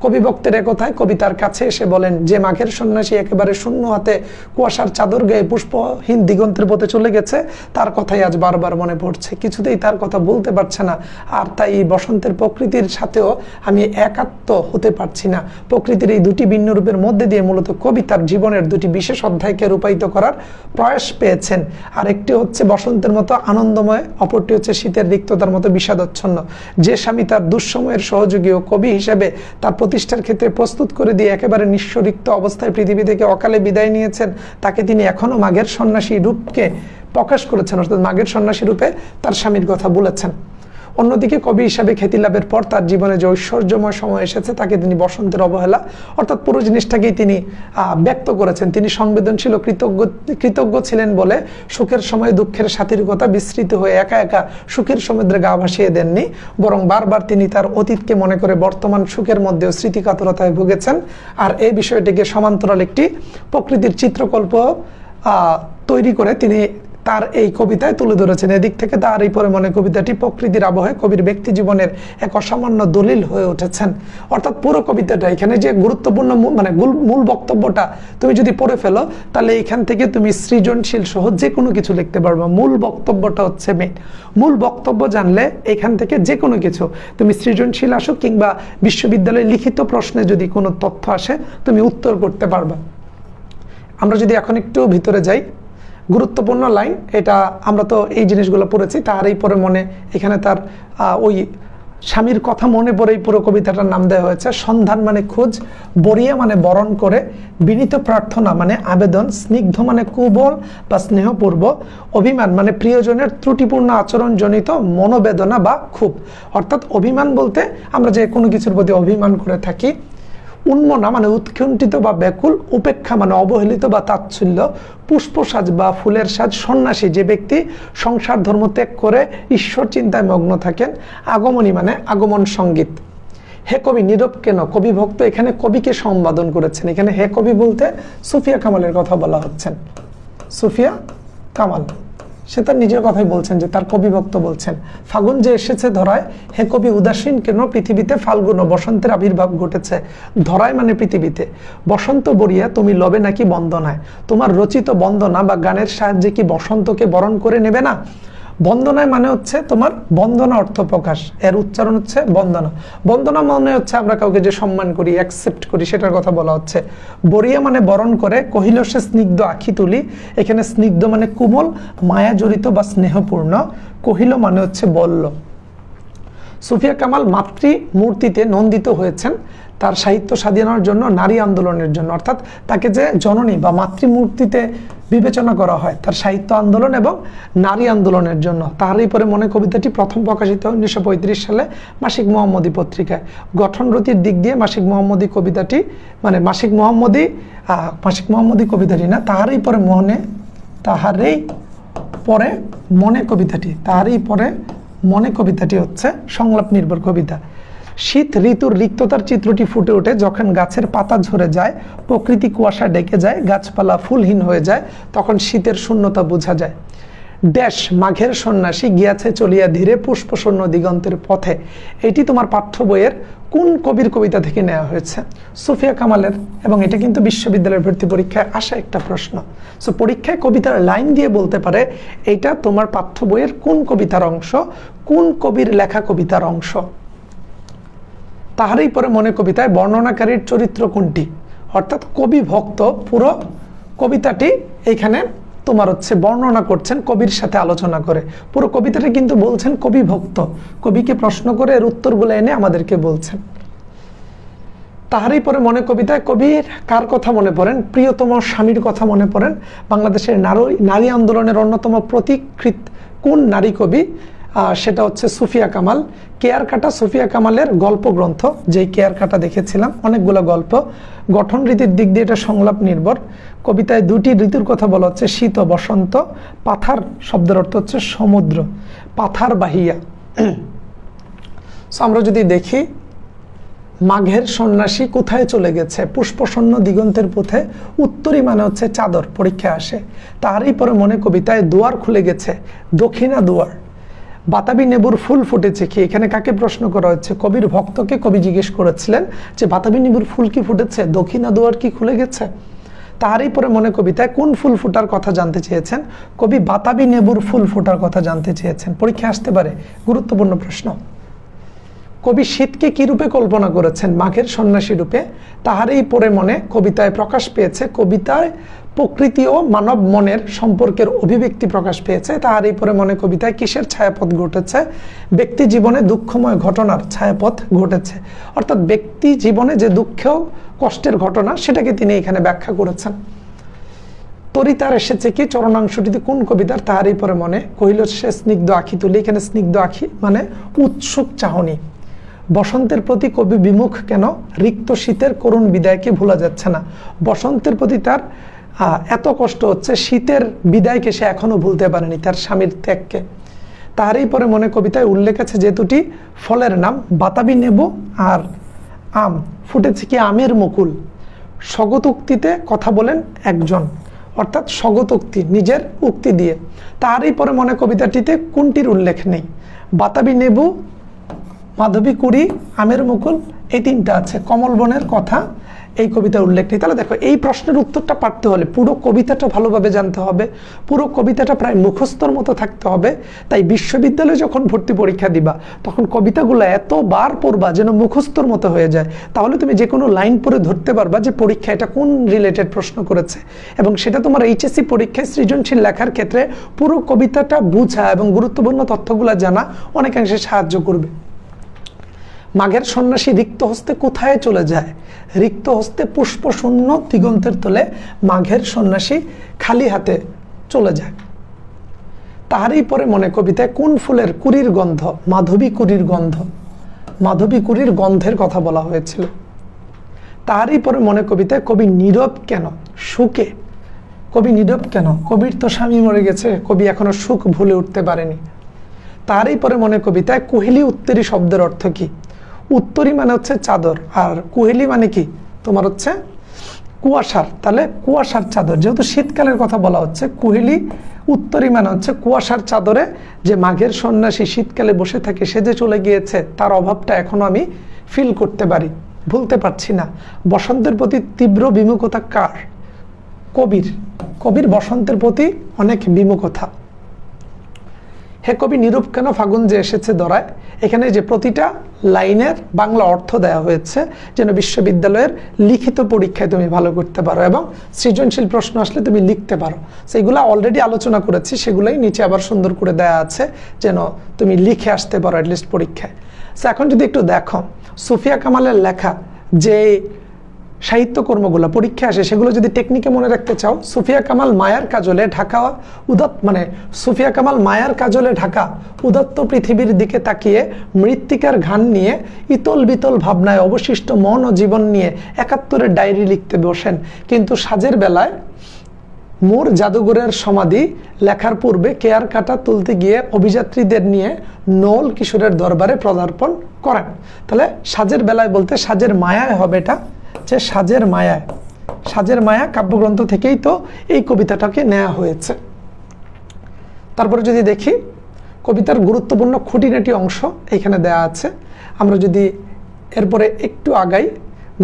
কবিভক্তের একথায় কবি তার কাছে এসে বলেন, যে মাঘের সন্ন্যাসী একেবারে শূন্য হাতে কুয়াশার চাদর গায়ে পুষ্পহীন দিগন্তের পথে চলে গেছে, তার কথাই আজ বারবার মনে পড়ছে। কিছুতেই তার কথা বলতে পারছে না। আর তাই এই বসন্তের প্রকৃতির সাথেও আমি একাত্ম হতে পারছি না। প্রকৃতির এই দুটি ভিন্ন রূপের মধ্যে দিয়ে মূলত কবি তার জীবনের দুটি বিশেষ অধ্যায়কে রূপায়িত করার প্রয়াস পেয়েছেন। আর একটি হচ্ছে বসন্তের মতো আনন্দময়, অপরটি হচ্ছে শীতের রিক্ততার মতো বিষাদচ্ছন্ন। যে স্বামী তার দুঃসময়ের সহযোগী ও কবি হিসেবে তার প্রতিষ্ঠার ক্ষেত্রে প্রস্তুত করে দিয়ে একেবারে নিঃস্বরিক্ত অবস্থায় পৃথিবী থেকে অকালে বিদায় নিয়েছেন, তাকে তিনি এখনো মাঘের সন্ন্যাসী রূপকে প্রকাশ করেছেন, অর্থাৎ মাঘের সন্ন্যাসী রূপে তার স্বামীর কথা বলেছেন। অন্যদিকে কবি হিসাবে খ্যাতি লাভের পর তার জীবনে যে ঐশ্বর্যময় সময় এসেছে, তাকে তিনি বসন্তের অবহেলা অর্থাৎ পুরো জিনিসটাকেই তিনি ব্যক্ত করেছেন। তিনি সংবেদনশীল ও কৃতজ্ঞ ছিলেন বলে সুখের সময় দুঃখের সাথীর কথা বিস্তৃত হয়ে একা একা সুখের সমুদ্রে গা ভাসিয়ে দেননি, বরং বারবার তিনি তার অতীতকে মনে করে বর্তমান সুখের মধ্যেও স্মৃতিকাতরতায় ভুগেছেন। আর এই বিষয়টিকে সমান্তরাল একটি প্রকৃতির চিত্রকল্প তৈরি করে তিনি তার এই কবিতায় তুলে ধরেছেন। এদিক থেকে তার এই পরে মনে কবিতাটি প্রকৃতির আবহে কবির ব্যক্তি জীবনের এক অসামান্য দলিল হয়ে উঠেছেন। অর্থাৎ পুরো কবিতাটা এখানে যে গুরুত্বপূর্ণ মূল বক্তব্যটা তুমি যদি পড়ে ফেলো, তাহলে এখান থেকে তুমি সৃজনশীল সহ যে কোনো কিছু লিখতে পারবে। মূল বক্তব্যটা হচ্ছে মেন। মূল বক্তব্য জানলে এখান থেকে যে কোনো কিছু তুমি সৃজনশীল আসো কিংবা বিশ্ববিদ্যালয়ে লিখিত প্রশ্নে যদি কোনো তথ্য আসে তুমি উত্তর করতে পারবে। আমরা যদি এখন একটু ভিতরে যাই, গুরুত্বপূর্ণ লাইন, এটা আমরা তো এই জিনিসগুলো পড়েছি। তার এই পরে মনে এখানে তার ওই স্বামীর কথা মনে পড়েই পুরো কবিতাটার নাম দেওয়া হয়েছে। সন্ধান মানে খোঁজ, বরিয়া মানে বরণ করে, বিনীত প্রার্থনা মানে আবেদন, স্নিগ্ধ মানে কুবল বা স্নেহপূর্ব, অভিমান মানে প্রিয়জনের ত্রুটিপূর্ণ আচরণজনিত মনোবেদনা বা ক্ষোভ। অর্থাৎ অভিমান বলতে আমরা যে কোনো কিছুর প্রতি অভিমান করে থাকি। উন্মনা মানে উৎকণ্ঠিত বা ব্যাকুল, উপেক্ষা মানে অবহেলিত বা তাচ্ছিল্য, পুষ্পসাজ বা ফুলের সাজ সন্ন্যাসী যে ব্যক্তি সংসার ধর্ম ত্যাগ করে ঈশ্বর চিন্তায় মগ্ন থাকেন। আগমনী মানে আগমন সঙ্গীত। হে কবি নীরব কেন? কবি ভক্ত এখানে কবিকে সম্বোধন করেছেন। এখানে হে কবি বলতে সুফিয়া কামালের কথা বলা হচ্ছেন। সুফিয়া কামাল সে তার নিজের কথাই বলছেন যে তার কবি ভক্ত বলছেন, ফাগুন যে এসেছে ধরায়, হে কবি উদাসীন কেন? পৃথিবীতে ফাল্গুন ও বসন্তের আবির্ভাব ঘটেছে। ধরায় মানে পৃথিবীতে। বসন্ত বরিয়া তুমি লবে নাকি বন্দনায়? তোমার রচিত বন্দনা বা গানের সাহায্যে কি বসন্তকে বরণ করে নেবে না? বন্দনায় মানে হচ্ছে তোমার বন্দনা অর্থ প্রকাশ, এর উচ্চারণ হচ্ছে বন্দনা। বন্দনা মানে হচ্ছে আমরা কাউকে যে সম্মান করি, অ্যাকসেপ্ট করি, সেটার কথা বলা হচ্ছে। বরিয়া মানে বরণ করে, কহিল সে স্নিগ্ধ আখি তুলি, এখানে স্নিগ্ধ মানে কোমল, মায়া জড়িত বা স্নেহপূর্ণ, কহিল মানে হচ্ছে বলল। সুফিয়া কামাল মাতৃ মূর্তিতে নন্দিত হয়েছেন তার সাহিত্য স্বাধীনতার জন্য, নারী আন্দোলনের জন্য। অর্থাৎ তাকে যে জননী বা মাতৃমূর্তিতে বিবেচনা করা হয় তার সাহিত্য আন্দোলন এবং নারী আন্দোলনের জন্য। তারই পরে মনে কবিতাটি প্রথম প্রকাশিত 1935 সালে মাসিক মোহাম্মদী পত্রিকায়। গঠনরতির দিক দিয়ে মাসিক মোহাম্মদী কবিতাটি মানে মাসিক মোহাম্মদী কবিতাটি না, তাহারই পরে মনে কবিতাটি হচ্ছে সংলাপ নির্ভর কবিতা। শীত ঋতুর রিক্ততার চিত্রটি ফুটে ওঠে যখন গাছের পাতা ঝরে যায়, প্রকৃতি কুয়াশা ডেকে যায়, গাছপালা ফুলহীন হয়ে যায়, তখন শীতের শূন্যতা বোঝা যায়। ড্যাশ মাঘের সন্ন্যাসী গিয়াছে চলিয়া ধীরে পুষ্পশূন্য দিগন্তের পথে। এটি তোমার পাঠ্য বইয়ের কোন কবির কবিতা থেকে নেওয়া হয়েছে? সুফিয়া কামালের। এবং এটা কিন্তু বিশ্ববিদ্যালয়ের ভর্তি পরীক্ষায় আসা একটা প্রশ্ন। সো পরীক্ষায় কবিতার লাইন দিয়ে বলতে পারে এটা তোমার পাঠ্য বইয়ের কোন কবিতার অংশ, কোন কবির লেখা কবিতার অংশ। তাহারই পরে মনে কবিতায় বর্ণনাকারীর চরিত্র কোনটি? অর্থাৎ কবি ভক্ত পুরো কবিতাটি এইখানে তোমার হচ্ছে বর্ণনা করছেন কবির সাথে আলোচনা করে। পুরো কবিতাটা কিন্তু বলছেন কবি ভক্ত, কবিকে প্রশ্ন করে এর উত্তরগুলো এনে আমাদেরকে বলছেন। তাহারই পরে মনে কবিতায় কবির কার কথা মনে পড়েন? প্রিয়তম স্বামীর কথা মনে পড়েন। বাংলাদেশের নারী আন্দোলনের অন্যতম প্রতিকৃত কোন নারী কবি? সেটা হচ্ছে সুফিয়া কামাল। কেয়ার কাটা সুফিয়া কামালের গল্প গ্রন্থ, যেই কেয়ার কাটা দেখেছিলাম, অনেকগুলো গল্প। গঠন রীতির দিক দিয়ে এটা সংলাপ নির্ভর। কবিতায় দুটি ঋতুর কথা বলা হচ্ছে, শীত ও বসন্ত। পাথার শব্দের অর্থ হচ্ছে সমুদ্র, পাথার বাহিয়া। আমরা যদি দেখি মাঘের সন্ন্যাসী কোথায় চলে গেছে? পুষ্পশূন্য দিগন্তের পথে। উত্তরী মানে হচ্ছে চাদর, পরীক্ষায় আসে। তারই পরে মনে কবিতায় দুয়ার খুলে গেছে, দক্ষিণা দুয়ার। বাতাবি নেবুর ফুল ফুটেছে কি? এখানে কাকে প্রশ্ন করা হচ্ছে? কবির ভক্তকে কবি জিজ্ঞেস করেছিলেন যে বাতাবি নেবুর ফুল কি ফুটেছে, দক্ষিণা দুয়ার কি খুলে গেছে? তারই পরে মনে কবিতায় কোন ফুল ফোটার কথা জানতে চেয়েছেন? কবি বাতাবি নেবুর ফুল ফোটার কথা জানতে চেয়েছেন। পরীক্ষা আসতে পারে, গুরুত্বপূর্ণ প্রশ্ন। কবি শীতকে কি রূপে কল্পনা করেছেন? মাঘের সন্ন্যাসী রূপে। তাহারই পরে মনে কবিতায় প্রকাশ পেয়েছে, কবিতায় প্রকৃতি ও মানব মনের সম্পর্কের অভিব্যক্তি প্রকাশ পেয়েছে। তাহারই পরে মনে কবিতায় কিসের ছায়াপথ ঘটেছে? ব্যক্তি জীবনে দুঃখময় ঘটনার ছায়াপথ ঘটেছে। অর্থাৎ ব্যক্তি জীবনে যে দুঃখ কষ্টের ঘটনা সেটাকে তিনি এখানে ব্যাখ্যা করেছেন। তরিতার এসেছে কি? চরণাংশটিতে কোন কবিতার? তাহারই পরে মনে। কহিল সে স্নিগ্ধ আখি তুলি, এখানে স্নিগ্ধ আখি মানে উৎসুক চাহনি। বসন্তের প্রতি কবি বিমুখ কেন? রিক্ত শীতের করুণ বিদায়কে ভোলা যাচ্ছে না। বসন্তের প্রতি তার এত কষ্ট হচ্ছে, শীতের বিদায়কে সে এখনো ভুলতে পারেনি, তার স্বামীর ত্যাগকে। তারই পরে মনে কবিতায় উল্লেখ আছে যে দুটি ফলের নাম, বাতাবি নেবু আর আম। ফুটেছে কি? আমের মুকুল। স্বগত উক্তিতে কথা বলেন একজন, অর্থাৎ স্বগত উক্তি, নিজের উক্তি দিয়ে। তারই পরে মনে কবিতাটিতে কোনটির উল্লেখ নেই? বাতাবি নেবু, মাধবী কুড়ি, আমের মুকুল, এই তিনটা আছে। কমল বনের কথা এই কবিতার উল্লেখ নেই। তাহলে দেখো, এই প্রশ্নের উত্তরটা পারতে হলে পুরো কবিতাটা ভালোভাবে জানতে হবে, পুরো কবিতাটা প্রায় মুখস্থর মতো থাকতে হবে। তাই বিশ্ববিদ্যালয়ে যখন ভর্তি পরীক্ষা দিবা তখন কবিতাগুলো এতবার পড়বা যেন মুখস্থর মতো হয়ে যায়। তাহলে তুমি যে কোনো লাইন পড়ে ধরতে পারবা যে পরীক্ষা এটা কোন রিলেটেড প্রশ্ন করেছে, এবং সেটা তোমার এইচএসসি পরীক্ষায় সৃজনশীল লেখার ক্ষেত্রে পুরো কবিতাটা বুঝা এবং গুরুত্বপূর্ণ তথ্যগুলো জানা অনেকাংশে সাহায্য করবে। মাঘের সন্ন্যাসী রিক্ত হস্তে কোথায় চলে যায়? রিক্ত হস্তে পুষ্পশূন্য দিগন্তের তলে মাঘের সন্ন্যাসী খালি হাতে চলে যায়। তাহারই পরে মনে কবিতায় কোন ফুলের কুড়ির গন্ধ? মাধবী কুড়ির গন্ধ, মাধবী কুড়ির গন্ধের কথা বলা হয়েছিল। তাহারই পরে মনে কবিতায় কবি নীরব কেন? সুখে। কবি নীরব কেন? কবির তো স্বামী মরে গেছে, কবি এখনো সুখ ভুলে উঠতে পারেনি। তারই পরে মনে কবিতায় কুহেলি উত্তরি শব্দের অর্থ কি? উত্তরি মানে হচ্ছে চাদর, আর কুহেলি মানে কি তোমার হচ্ছে কুয়াশার, তাহলে কুয়াশার চাদর, যেহেতু শীতকালের কথা বলা হচ্ছে, কুহেলি উত্তরি মানে হচ্ছে কুয়াশার চাদরে যে মাঘের সন্ন্যাসী শীতকালে বসে থাকে, সে যে চলে গিয়েছে তার অভাবটা এখনো আমি ফিল করতে পারি, ভুলতে পারছি না। বসন্তের প্রতি তীব্র বিমুখতা কার? কবির। কবির বসন্তের প্রতি অনেক বিমুখতা। হে কবি নীরব কেন ফাগুন যে এসেছে দরায়, এখানে যে প্রতিটা লাইনের বাংলা অর্থ দেওয়া হয়েছে যেন বিশ্ববিদ্যালয়ের লিখিত পরীক্ষায় তুমি ভালো করতে পারো এবং সৃজনশীল প্রশ্ন আসলে তুমি লিখতে পারো। সেইগুলো অলরেডি আলোচনা করেছি, সেগুলোই নিচে আবার সুন্দর করে দেওয়া আছে যেন তুমি লিখে আসতে পারো অ্যাটলিস্ট পরীক্ষায়। সো এখন যদি একটু দেখো সুফিয়া কামালের লেখা যে সাহিত্যকর্মগুলো পরীক্ষা আসে, সেগুলো যদি টেকনিকে মনে রাখতে চাও, সুফিয়া কামাল মায়ার কাজলে ঢাকা সুফিয়া কামাল মায়ার কাজলে ঢাকা উদাত্ত পৃথিবীর দিকে তাকিয়ে মৃত্তিকার ঘান নিয়ে ইতল বিতল ভাবনায় অবশিষ্ট মন ও জীবন নিয়ে ৭১-এর ডায়েরি লিখতে বসেন। কিন্তু সাজের বেলায় মোর জাদুঘরের সমাধি লেখার পূর্বে কেয়ার কাটা তুলতে গিয়ে অভিযাত্রীদের নিয়ে নল কিশোরের দরবারে পদার্পণ করেন। তাহলে সাজের বেলায় বলতে সাজের মায়ায় হবে, এটা যে সাজের মায়া, সাজের মায়া কাব্যগ্রন্থ থেকেই তো এই কবিতাটাকে নেওয়া হয়েছে। তারপরে যদি দেখি কবিতার গুরুত্বপূর্ণ খুঁটিনাটি অংশ এখানে দেয়া আছে। আমরা যদি এরপরে একটু আগাই,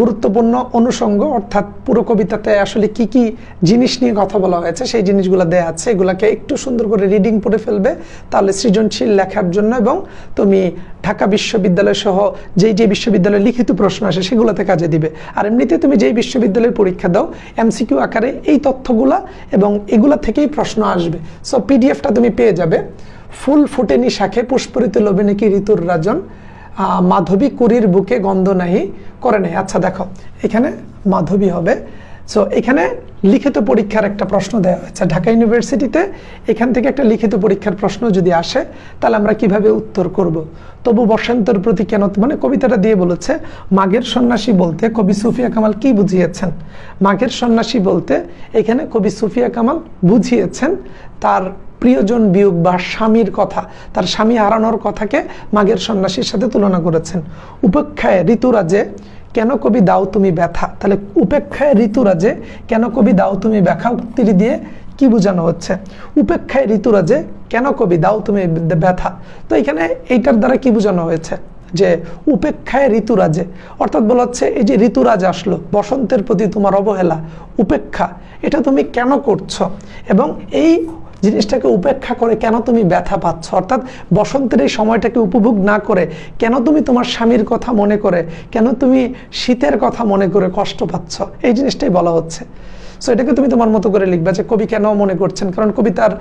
গুরুত্বপূর্ণ অনুষঙ্গ অর্থাৎ পুরো কবিতাতে আসলে কি কি জিনিস নিয়ে কথা বলা হয়েছে সেই জিনিসগুলো দেয়া আছে, এগুলাকে একটু সুন্দর করে রিডিং পড়ে ফেলবে, তাহলে সৃজনশীল লেখার জন্য এবং তুমি ঢাকা বিশ্ববিদ্যালয় সহ যেই বিশ্ববিদ্যালয়ে লিখিত প্রশ্ন আসে সেগুলোতে কাজে দিবে। আর এমনিতে তুমি যেই বিশ্ববিদ্যালয়ের পরীক্ষা দাও এমসিকিউ আকারে এই তথ্যগুলা এবং এগুলা থেকেই প্রশ্ন আসবে। সো পিডিএফটা তুমি পেয়ে যাবে। ফুল ফুটেনি শাখে পুষ্পরিত লোভে নাকি ঋতুর রাজন, মাধবী কুড়ির বুকে গন্ধ নাহি করে নেই। আচ্ছা দেখো এখানে মাধবী হবে। সো এখানে লিখিত পরীক্ষার একটা প্রশ্ন দেওয়া হয়েছে ঢাকা ইউনিভার্সিটিতে, এখান থেকে একটা লিখিত পরীক্ষার প্রশ্ন যদি আসে তাহলে আমরা কিভাবে উত্তর করব। তবু বসন্তের প্রতি কেন, মানে কবিতাটা দিয়ে বলেছে মাঘের সন্ন্যাসী বলতে কবি সুফিয়া কামাল কি বুঝিয়েছেন? মাঘের সন্ন্যাসী বলতে এখানে কবি সুফিয়া কামাল বুঝিয়েছেন তার প্রিয়জন বিয়োগ বা স্বামীর কথা, তার স্বামী হারানোর কথাকে মাঘের সন্ন্যাসীর সাথে তুলনা করেছেন। উপেক্ষায় ঋতুরাজে কেন কবি দাও তুমি ব্যথা, তাহলে উপেক্ষায় ঋতুরাজে কেন কবি দাও তুমি ব্যথা উক্তি দিয়ে কি বোঝানো হচ্ছে? উপেক্ষায় ঋতুরাজে কেন কবি দাও তুমি ব্যথা, তো এখানে এইটার দ্বারা কি বোঝানো হয়েছে যে উপেক্ষায় ঋতুরাজে, অর্থাৎ বলা হচ্ছে এই যে ঋতুরাজ আসলো, বসন্তের প্রতি তোমার অবহেলা, উপেক্ষা, এটা তুমি কেন করছো এবং এই জিনিসটাকে উপেক্ষা করে কেন তুমি ব্যথা পাচ্ছ, অর্থাৎ বসন্তের এই সময়টাকে উপভোগ না করে কেন তুমি তোমার স্বামীর কথা মনে করে, কেন তুমি শীতের কথা মনে করে কষ্ট পাচ্ছ, এই জিনিসটাই বলা হচ্ছে। সো এটাকে তুমি তোমার মতো করে লিখবা যে কবি কেন মনে করছেন, কারণ কবি তার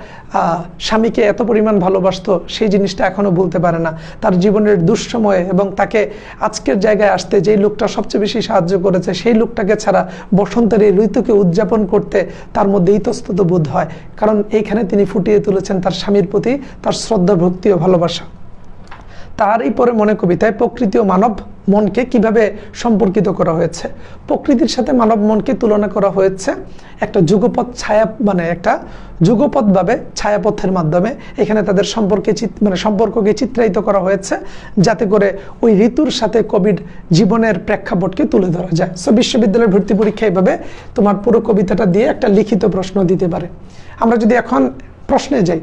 স্বামীকে এত পরিমাণ ভালোবাসতো সেই জিনিসটা এখনো ভুলতে পারে না। তার জীবনের দুঃসময়ে এবং তাকে আজকের জায়গায় আসতে যেই লোকটা সবচেয়ে বেশি সাহায্য করেছে সেই লোকটাকে ছাড়া বসন্তের এই ঋতুকে উদযাপন করতে তার মধ্যে ইতস্তত বোধ হয়, কারণ এইখানে তিনি ফুটিয়ে তুলেছেন তার স্বামীর প্রতি তার শ্রদ্ধা ভক্তি ও ভালোবাসা। তারই পরে মনে কবিতায় প্রকৃতি ও মানব মনকে কিভাবে সম্পর্কিত করা হয়েছে? প্রকৃতির সাথে মানব মনকে তুলনা করা হয়েছে একটা যুগপথ ছায়া, মানে একটা যুগপথ ভাবে ছায়াপথের মাধ্যমে এখানে তাদের সম্পর্ককে চিত্রায়িত করা হয়েছে যাতে করে ওই ঋতুর সাথে কবির জীবনের প্রেক্ষাপটকে তুলে ধরা যায়। সো বিশ্ববিদ্যালয়ের ভর্তি পরীক্ষা এইভাবে তোমার পুরো কবিতাটা দিয়ে একটা লিখিত প্রশ্ন দিতে পারে। আমরা যদি এখন প্রশ্নে যাই,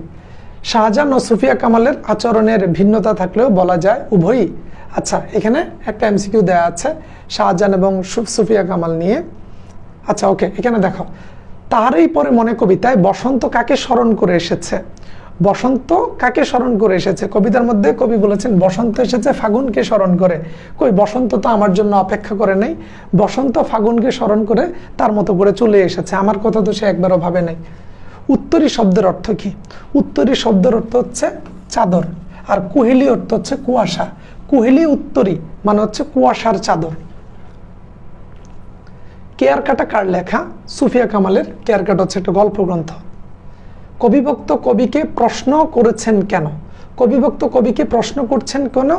শাহজাহান ও সুফিয়া কামালের আচরণের ভিন্নতা থাকলেও বলা যায় উভয়ই। আচ্ছা এখানে একটা এমসিকিউ দেওয়া আছে শাহজাহান এবং সুফিয়া কামাল নিয়ে। আচ্ছা ওকে, এখানে দেখো তারই পরে মনে কবিতায় বসন্ত কাকে স্মরণ করে এসেছে? বসন্ত কাকে স্মরণ করে এসেছে? কবিতার মধ্যে কবি বলেছেন বসন্ত এসেছে ফাগুনকে স্মরণ করে। কই, বসন্ত তো আমার জন্য অপেক্ষা করে নাই, বসন্ত ফাগুনকে স্মরণ করে তার মতো করে চলে এসেছে, আমার কথা তো সে একবারও ভাবে নাই। উত্তরী শব্দের অর্থ কি? উত্তরী শব্দের অর্থ হচ্ছে চাদর, আর কুহেলি অর্থ হচ্ছে কুয়াশা। কুহেলি উত্তরী মানে হচ্ছে কুয়াশার চাদর। কেয়ার কাটা কার লেখা? সুফিয়া কামালের কেয়ার কাটা হচ্ছে একটা গল্প গ্রন্থ। কবিভক্ত কবিকে প্রশ্ন করেছেন কেন? কবিভক্ত কবিকে প্রশ্ন করছেন কেন?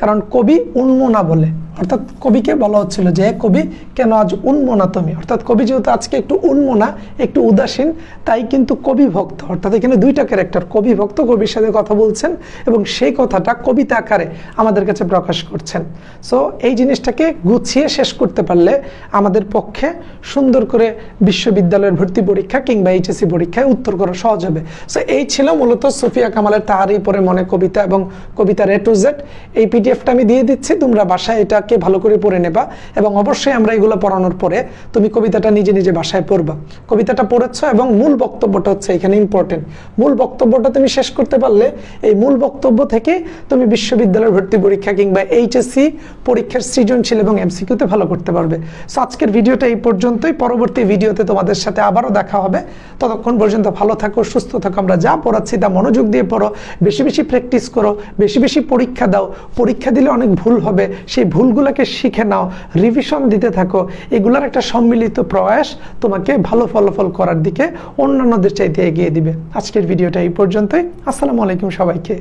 কারণ কবি উন্মনা বলে, অর্থাৎ কবিকে বলা হচ্ছিল যে কবি কেন আজ উন্মনা তুমি, অর্থাৎ কবি যেহেতু আজকে একটু উন্মনা, একটু উদাসীন, তাই কিন্তু কবি ভক্ত, অর্থাৎ এখানে দুইটা ক্যারেক্টার, কবি ভক্ত কবির সাথে কথা বলছেন এবং সেই কথাটা কবিতা আকারে আমাদের কাছে প্রকাশ করছেন। সো এই জিনিসটাকে গুছিয়ে শেষ করতে পারলে আমাদের পক্ষে সুন্দর করে বিশ্ববিদ্যালয়ের ভর্তি পরীক্ষা কিংবা এইচএসসি পরীক্ষায় উত্তর করা সহজ হবে। সো এই ছিল মূলত সুফিয়া কামালের তাহারই পরে মনে কবিতা এবং কবিতার A to Z। এই পিডিএফটা আমি দিয়ে দিচ্ছি, তোমরা বাসায় এটাকে ভালো করে পড়ে নেবা এবং অবশ্যই আমরা এগুলো পড়ানোর পরে তুমি কবিতাটা নিজে নিজে বাসায় পড়বা। কবিতাটা পড়েছ এবং মূল বক্তব্যটা হচ্ছে এখানে ইম্পর্টেন্ট। মূল বক্তব্যটা তুমি শেষ করতে পারলে এই মূল বক্তব্য থেকে তুমি বিশ্ববিদ্যালয়ের ভর্তি পরীক্ষা কিংবা এইচএসসি পরীক্ষার সৃজনশীল এবং এমসিকিউতে ভালো করতে পারবে। সো আজকের ভিডিওটা এই পর্যন্তই। পরবর্তী ভিডিওতে তোমাদের সাথে আবারও দেখা হবে। ততক্ষণ পর্যন্ত ভালো থাকো, সুস্থ থাকো। আমরা যা পড়াচ্ছি তা মনোযোগ দিয়ে পড়ো, বেশি বেশি প্র্যাকটিস করো, বেশি বেশি পরীক্ষা দাও। পরীক্ষা দিলে অনেক ভুল হবে, সেই ভুলগুলোকে শিখে নাও, রিভিশন দিতে থাকো। এগুলোর একটা সম্মিলিত প্রয়াস তোমাকে ভালো ফলাফল করার দিকে অন্যান্যদের চাইতে এগিয়ে দিবে। আজকের ভিডিওটা এই পর্যন্তই। আসসালামু আলাইকুম সবাইকে।